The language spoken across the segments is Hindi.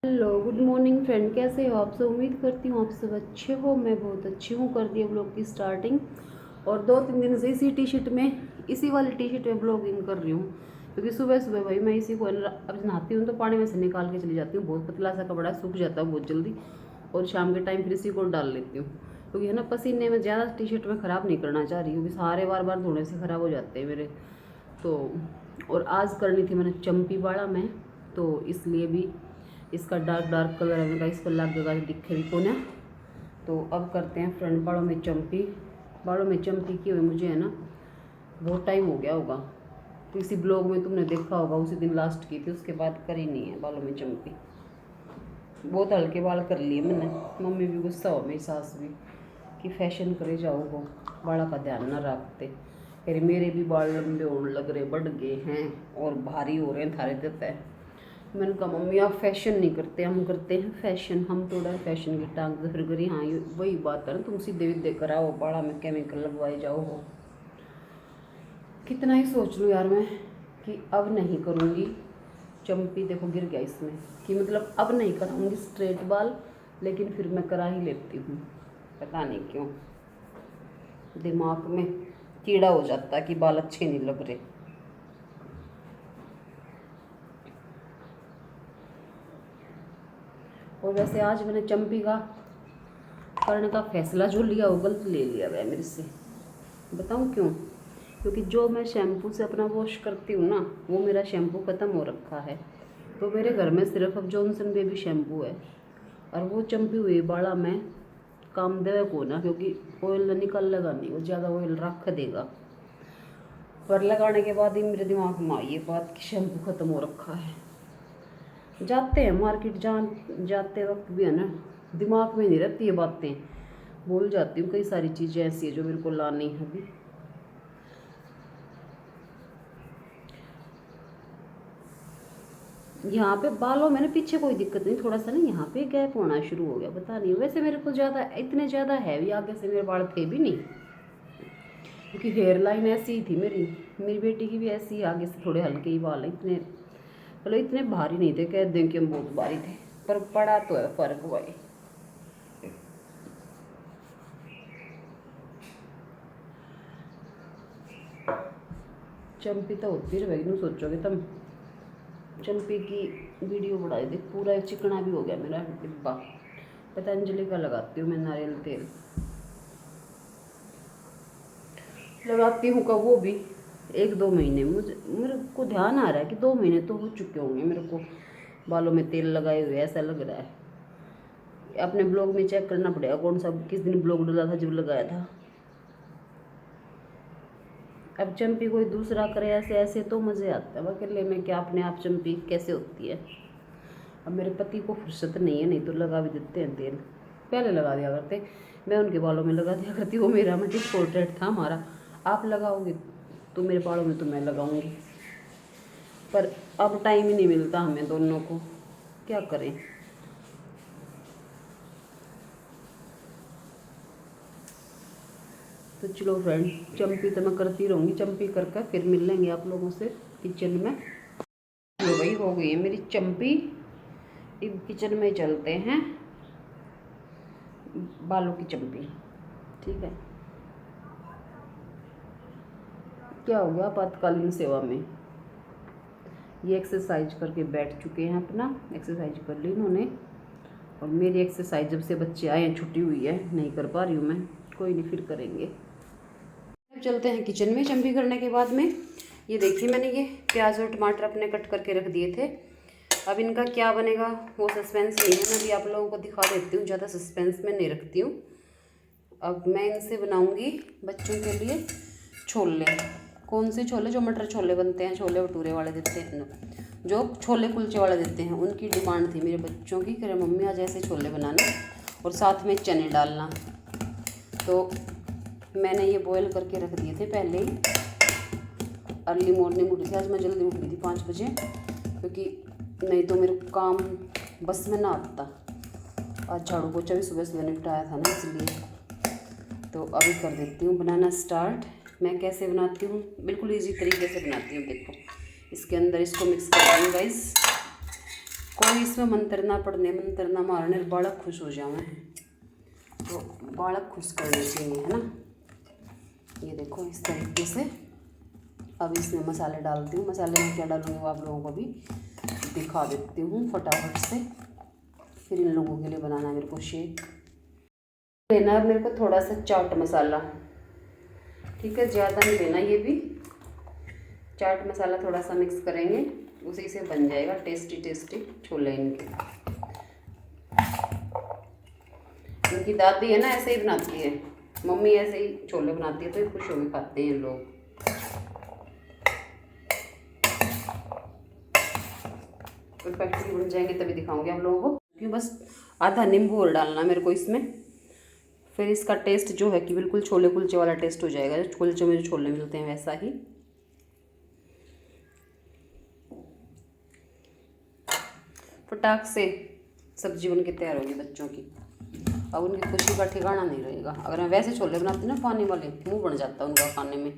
Hello, good morning friend. कैसे हो आप सब? उम्मीद करती हूँ आप सब अच्छे हो। मैं बहुत अच्छी हूँ। कर दिया ब्लॉग की स्टार्टिंग और 2-3 दिन से इसी टी शर्ट में, इसी वाली टी शर्ट में ब्लॉगिंग कर रही हूँ। क्योंकि सुबह सुबह भाई मैं इसी को अब नहाती हूँ तो पानी में से निकाल के चली जाती हूँ। बहुत पतला सा कपड़ा सूख जाता है बहुत जल्दी, और शाम के टाइम फिर इसी को डाल लेती हूँ। क्योंकि है ना, पसीने में ज़्यादा टी शर्ट में ख़राब नहीं करना चाह रही हूँ, क्योंकि सारे बार बार धोने से ख़राब हो जाते हैं मेरे तो। और आज करनी थी मैंने चंपी बाड़ा में, तो इसलिए भी इसका डार्क डार्क कलर है, मैंने इसको लगेगा दिखे भी कौन है। तो अब करते हैं फ्रंट बालों में चंपी। बालों में चंपी की हुई मुझे है ना बहुत टाइम हो गया होगा। किसी ब्लॉग में तुमने देखा होगा, उसी दिन लास्ट की थी, उसके बाद करी नहीं है बालों में चंपी। बहुत हल्के बाल कर लिए मैंने। मम्मी भी गुस्सा हो, मेरी सास भी, कि फैशन करे जाओ हो, बाड़ा का ध्यान ना रखते। फिर मेरे भी बाल लंबे होने लग रहे, बढ़ गए हैं और भारी हो रहे हैं थारे देता है। मैंने कहा मम्मी आप फैशन नहीं करते, हम करते हैं फैशन। हम थोड़ा फैशन की टांग तो फिर करी। हाँ ये वही बात है ना, तुम सीधे विधे कराओ, बाड़ा में केमिकल लगवाए जाओ हो। कितना ही सोच लूँ यार मैं कि अब नहीं करूँगी चंपी। देखो गिर गया इसमें, कि मतलब अब नहीं कराऊँगी स्ट्रेट बाल, लेकिन फिर मैं करा ही लेती हूँ। पता नहीं क्यों दिमाग में कीड़ा हो जाता है कि बाल अच्छे नहीं लग रहे। और वैसे आज मैंने चंपी का करने का फैसला जो लिया वो गलत ले लिया है मेरे से। बताऊँ क्यों? क्योंकि जो मैं शैम्पू से अपना वॉश करती हूँ ना, वो मेरा शैम्पू ख़त्म हो रखा है। तो मेरे घर में सिर्फ अब जॉनसन बेबी शैम्पू है, और वो चंपी हुई बाड़ा में काम देवे को ना, क्योंकि ऑयल निकल लगा नहीं, वो ज़्यादा ऑयल रख देगा। पर लगाने के बाद ही मेरे दिमाग में आई ये बात कि शैम्पू ख़त्म हो रखा है। जाते हैं मार्केट, जाते वक्त भी है ना, दिमाग में नहीं रहती ये बातें, भूल जाती हूँ। कई सारी चीज़ें ऐसी है जो मेरे को लानी है अभी। यहाँ पे बालों में ना पीछे कोई दिक्कत नहीं, थोड़ा सा ना यहाँ पे गैप होना शुरू हो गया, पता नहीं। वैसे मेरे को ज़्यादा इतने ज़्यादा हैवी आगे से मेरे बाल थे भी नहीं, क्योंकि हेयर लाइन ऐसी ही थी मेरी। मेरी बेटी की भी ऐसी ही, आगे से थोड़े हल्के ही बाल, इतने चलो इतने भारी नहीं थे, कह दें कि हम बहुत भारी थे, पर पड़ा तो है फर्क भाई। चंपी तो होती रहे, नहीं सोचोगे तुम। चंपी की वीडियो बढ़ाई दे, पूरा चिकना भी हो गया मेरा डिब्बा। पतंजलि का लगाती हूँ मैं नारियल तेल, लगाती हूँ का वो भी 1-2 महीने। मुझे मेरे को ध्यान आ रहा है कि 2 महीने तो हो चुके होंगे मेरे को बालों में तेल लगाए हुए, ऐसा लग रहा है। अपने ब्लॉग में चेक करना पड़ेगा कौन सा किस दिन ब्लॉग डाला था जब लगाया था। अब चंपी कोई दूसरा करे ऐसे ऐसे तो मज़े आते हैं, अकेले में क्या अपने आप चंपी कैसे होती है। अब मेरे पति को फुर्सत नहीं है, नहीं तो लगा भी देते हैं तेल, पहले लगा दिया करते, मैं उनके बालों में लगा दिया करती। वो मेरा मतलब पोर्ट्रेट था हमारा, आप लगाओगे तो मेरे बालों में तो मैं लगाऊंगी, पर अब टाइम ही नहीं मिलता हमें दोनों को, क्या करें। तो चलो फ्रेंड, चंपी तो मैं करती रहूँगी, चंपी करके फिर मिल लेंगे आप लोगों से किचन में। तो वही हो गई है मेरी चंपी। अब किचन में चलते हैं, बालों की चंपी। ठीक है, क्या हो गया आपातकालीन सेवा में, ये एक्सरसाइज करके बैठ चुके हैं, अपना एक्सरसाइज कर ली इन्होंने। और मेरी एक्सरसाइज जब से बच्चे आए हैं छुट्टी हुई है, नहीं कर पा रही हूँ मैं, कोई नहीं फिर करेंगे। अब चलते हैं किचन में चंपी करने के बाद में। ये देखिए मैंने ये प्याज और टमाटर अपने कट करके रख दिए थे। अब इनका क्या बनेगा वो सस्पेंस नहीं है, मैं भी आप लोगों को दिखा देती हूँ, ज़्यादा सस्पेंस में नहीं रखती हूँ। अब मैं इनसे बनाऊँगी बच्चों के लिए छोले। कौन से छोले? जो मटर छोले बनते हैं, छोले भटूरे वाले देते हैं, जो छोले कुलचे वाले देते हैं, उनकी डिमांड थी मेरे बच्चों की, कह रहे मम्मी आज ऐसे छोले बनाना और साथ में चने डालना। तो मैंने ये बॉयल करके रख दिए थे पहले ही। अर्ली मॉर्निंग उठी थी आज मैं, जल्दी उठ गई थी 5 बजे, क्योंकि नहीं तो मेरे काम बस में ना आता। आज झाड़ू पोछा भी सुबह सुबह निपटाया था ना, इसलिए। तो अभी कर देती हूँ बनाना स्टार्ट। मैं कैसे बनाती हूँ, बिल्कुल इजी तरीके से बनाती हूँ। देखो इसके अंदर इसको मिक्स कर दूँ गाइस, कोई इसमें मंत्र ना पढ़ने, मंत्र ना मारने, बालक खुश हो जावे हैं, तो बालक खुश करने चाहिए, है ना। ये देखो इस तरीके से। अब इसमें मसाले डालती हूँ। मसाले में क्या डालूँगी वो आप लोगों को भी दिखा देती हूँ फटाफट से। फिर इन लोगों के लिए बनाना मेरे को शेक लेना है। मेरे को थोड़ा सा चाट मसाला, ठीक है, ज़्यादा नहीं लेना। ये भी चाट मसाला थोड़ा सा मिक्स करेंगे, उसी से बन जाएगा टेस्टी टेस्टी छोले इनके। इनकी दादी है ना ऐसे ही बनाती है, मम्मी ऐसे ही छोले बनाती है, तो ये खुश होकर खाते हैं लोग। परफेक्टली बन जाएंगे तभी दिखाऊंगी आप लोगों को, क्योंकि बस आधा नींबू और डालना मेरे को इसमें। फिर इसका टेस्ट जो है कि बिल्कुल छोले कुलचे वाला टेस्ट हो जाएगा, जो कुलचे में जो छोले मिलते हैं वैसा ही। फटाक से सब्जी बन के तैयार होगी बच्चों की। अब उनकी खुशी का ठिकाना नहीं रहेगा। अगर मैं वैसे छोले बनाती ना पानी वाले, मुंह बन जाता है उनका खाने में,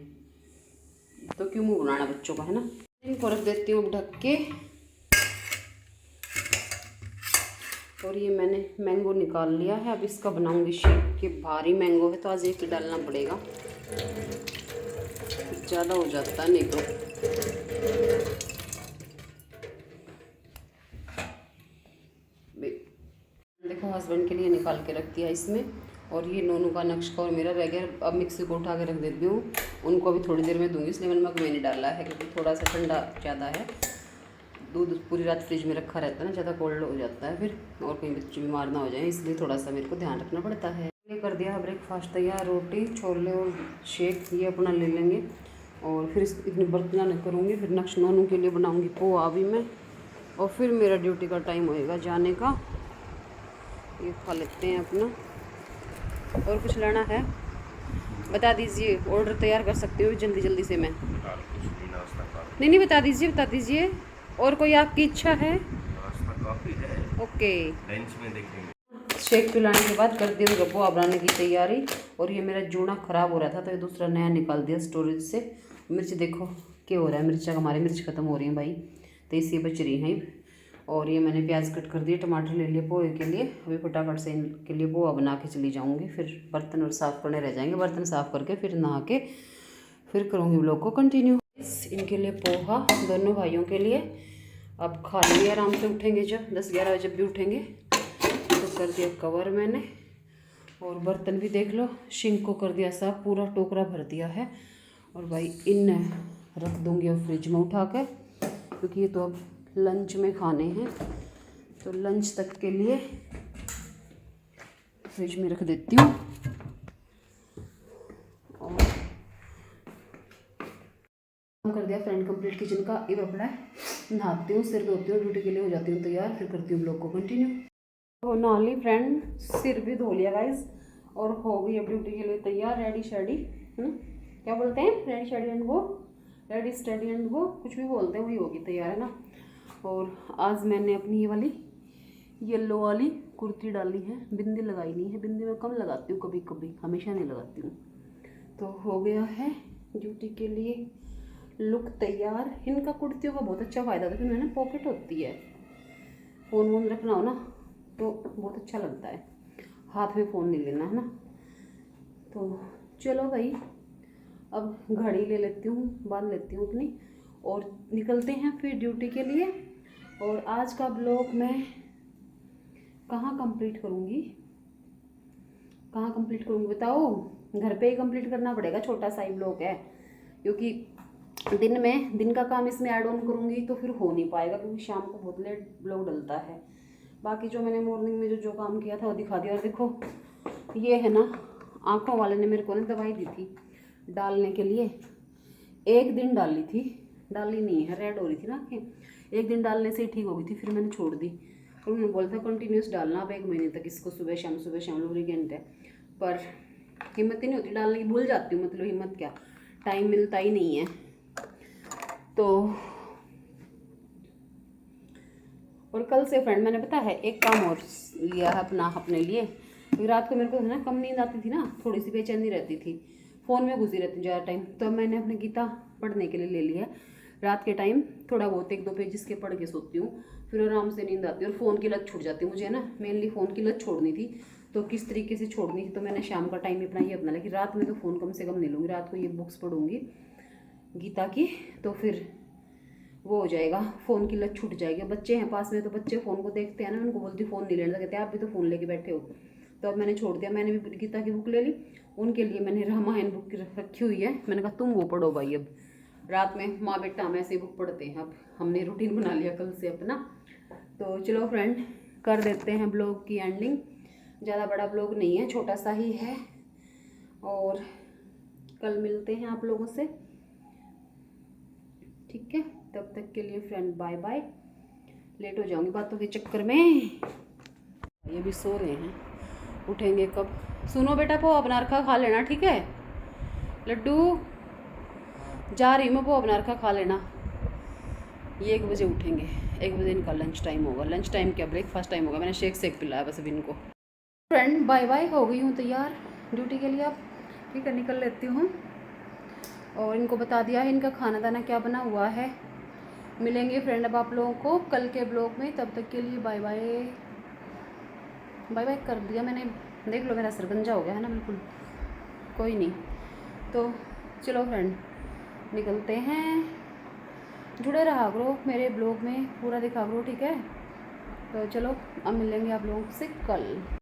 तो क्यों मुंह बनाना बच्चों का, है ना। इनको रख देती हूँ ढक के। और ये मैंने मैंगो निकाल लिया है, अब इसका बनाऊंगी शेक। के भारी मैंगो है तो आज एक ही डालना पड़ेगा, ज़्यादा हो जाता है नहीं तो। देखो हस्बैंड के लिए निकाल के रख दिया इसमें। और ये नोनू का नक्शा और मेरा रह गया। अब मिक्सी को उठा के रख देती हूँ, उनको अभी थोड़ी देर में दूंगी, इसलिए मैंने मग में नहीं डाला है क्योंकि थोड़ा सा ठंडा ज़्यादा है। दूध पूरी रात फ्रिज में रखा रहता है ना, ज़्यादा कोल्ड हो जाता है फिर, और कहीं बच्चे बीमार ना हो जाए, इसलिए थोड़ा सा मेरे को ध्यान रखना पड़ता है। ये कर दिया ब्रेकफास्ट तैयार, रोटी छोले और शेक ये अपना ले लेंगे। और फिर इतनी बर्तन करूँगी, फिर नक्श नोनू के लिए बनाऊँगी पोहा अभी मैं। और फिर मेरा ड्यूटी का टाइम होएगा जाने का। ये खा लेते हैं अपना। और कुछ लेना है बता दीजिए, ऑर्डर तैयार कर सकती हूँ जल्दी जल्दी से मैं। नहीं बता दीजिए। और कोई आपकी इच्छा है? ओके, लंच में देखेंगे। शेक पिलाने के बाद कर दिया पोहा बनाने की तैयारी। और ये मेरा जूना ख़राब हो रहा था तो ये दूसरा नया निकाल दिया स्टोरेज से। मिर्च देखो क्या हो रहा है, मिर्चा हमारी मिर्च ख़त्म हो रही है भाई, तो इसी बच रही हैं। और ये मैंने प्याज कट कर दिए, टमाटर ले लिए पोहे के लिए। अभी फटाफट से इनके लिए पोहा बना के चली जाऊँगी, फिर बर्तन और साफ़ करने रह जाएंगे। बर्तन साफ़ करके फिर नहा के फिर करूँगी व्लॉग को कंटिन्यू। इनके लिए पोहा दोनों भाइयों के लिए। अब खा लेंगे आराम से, उठेंगे जब 10-11 बजे भी उठेंगे। तो कर दिया कवर मैंने। और बर्तन भी देख लो, सिंक को कर दिया साफ, पूरा टोकरा भर दिया है। और भाई इन रख दूँगी अब फ्रिज में उठा कर, क्योंकि ये तो अब लंच में खाने हैं, तो लंच तक के लिए फ्रिज में रख देती हूँ। और काम कर दिया फ्रेंड कंप्लीट किचन का। ये अपना नहाती हूँ, सिर धोती हूँ, ड्यूटी के लिए हो जाती हूँ तैयार, फिर करती हूँ ब्लॉग को कंटिन्यू। तो नहा ली फ्रेंड, सिर भी धो लिया गाइस, और हो गई अब ड्यूटी के लिए तैयार, रेडी शेडी। क्या बोलते हैं, ready shady and go, ready steady and go, कुछ भी बोलते हैं, वही होगी तैयार, है ना। और आज मैंने अपनी ये वाली येलो वाली कुर्ती डाली है, बिंदी लगाई नहीं है, बिंदी मैं कम लगाती हूँ, कभी कभी, हमेशा नहीं लगाती हूँ। तो हो गया है ड्यूटी के लिए लुक तैयार। इनका कुर्तियों का बहुत अच्छा फ़ायदा था, फिर मैंने पॉकेट होती है, फ़ोन वोन रखना हो ना तो बहुत अच्छा लगता है, हाथ में फ़ोन नहीं लेना, है ना। तो चलो भाई, अब घड़ी ले लेती हूँ, बांध लेती हूँ अपनी, और निकलते हैं फिर ड्यूटी के लिए। और आज का ब्लॉग मैं कहाँ कंप्लीट करूँगी बताओ? घर पे ही कंप्लीट करना पड़ेगा, छोटा सा ही ब्लॉग है, क्योंकि दिन का काम इसमें ऐड ऑन करूँगी तो फिर हो नहीं पाएगा, क्योंकि शाम को बहुत लेट ब्लॉग डलता है। बाकी जो मैंने मॉर्निंग में जो काम किया था वो दिखा दिया। और देखो ये है ना, आँखों वाले ने मेरे को ना दवाई दी थी डालने के लिए, एक दिन डाली थी, डाली नहीं है, रेड हो रही थी ना आँखें, एक दिन डालने से ही ठीक हो गई थी, फिर मैंने छोड़ दी। और उन्होंने बोला था कंटिन्यूस डालना अब 1 महीने तक इसको, सुबह शाम लुब्रिकेंट है। पर हिम्मत ही नहीं होती डालने की, भूल जाती हूँ, मतलब हिम्मत क्या, टाइम मिलता ही नहीं है। तो और कल से फ्रेंड मैंने पता है एक काम और लिया है अपने लिए, क्योंकि रात को मेरे को है ना कम नींद आती थी ना, थोड़ी सी बेचैनी रहती थी, फ़ोन में घुसी रहती ज़्यादा टाइम। तो मैंने अपने गीता पढ़ने के लिए ले लिया है। रात के टाइम थोड़ा बहुत 1-2 पेज इसके पढ़ के सोती हूँ, फिर आराम से नींद आती है और फ़ोन की लत छूट जाती है मुझे, है ना। मेनली फ़ोन की लत छोड़नी थी, तो किस तरीके से छोड़नी थी, तो मैंने शाम का टाइम अपना ये अपना लिया कि रात में तो फ़ोन कम से कम नहीं लूँगी, रात को ये बुक्स पढ़ूँगी गीता की, तो फिर वो हो जाएगा, फ़ोन की लत छूट जाएगी। बच्चे हैं पास में तो बच्चे फ़ोन को देखते हैं ना, उनको बोलती फ़ोन नहीं लेना, कहते हैं आप भी तो फ़ोन लेके बैठे हो। तो अब मैंने छोड़ दिया, मैंने भी गीता की बुक ले ली, उनके लिए मैंने रामायण बुक रखी हुई है, मैंने कहा तुम वो पढ़ो भाई। अब रात में माँ बेटा हम ऐसे बुक पढ़ते हैं, अब हमने रूटीन बना लिया कल से अपना। तो चलो फ्रेंड, कर देते हैं ब्लॉग की एंडिंग। ज़्यादा बड़ा ब्लॉग नहीं है, छोटा सा ही है, और कल मिलते हैं आप लोगों से, ठीक है। तब तक के लिए फ्रेंड बाय बाय। लेट हो जाऊंगी बातों के चक्कर में। ये भी सो रहे हैं, उठेंगे कब। सुनो बेटा, पोहा बना रखा, खा लेना, ठीक है। लड्डू, जा रही मैं, पोहा बना रखा, खा लेना। ये 1 बजे उठेंगे, 1 बजे इनका लंच टाइम होगा। लंच टाइम क्या, ब्रेकफास्ट टाइम होगा। मैंने शेक पिलाया बस अभी इनको। फ्रेंड बाय बाय, हो गई हूँ तैयार ड्यूटी के लिए अब, ठीक है, निकल लेती हूँ। और इनको बता दिया है इनका खाना दाना क्या बना हुआ है। मिलेंगे फ्रेंड अब आप लोगों को कल के ब्लॉग में, तब तक के लिए बाय बाय। बाय बाय कर दिया मैंने, देख लो मेरा सर गंजा हो गया है ना बिल्कुल, कोई नहीं। तो चलो फ्रेंड, निकलते हैं। जुड़े रहा करो मेरे ब्लॉग में, पूरा देखा करो, ठीक है। तो चलो अब मिलेंगे आप लोगों से कल।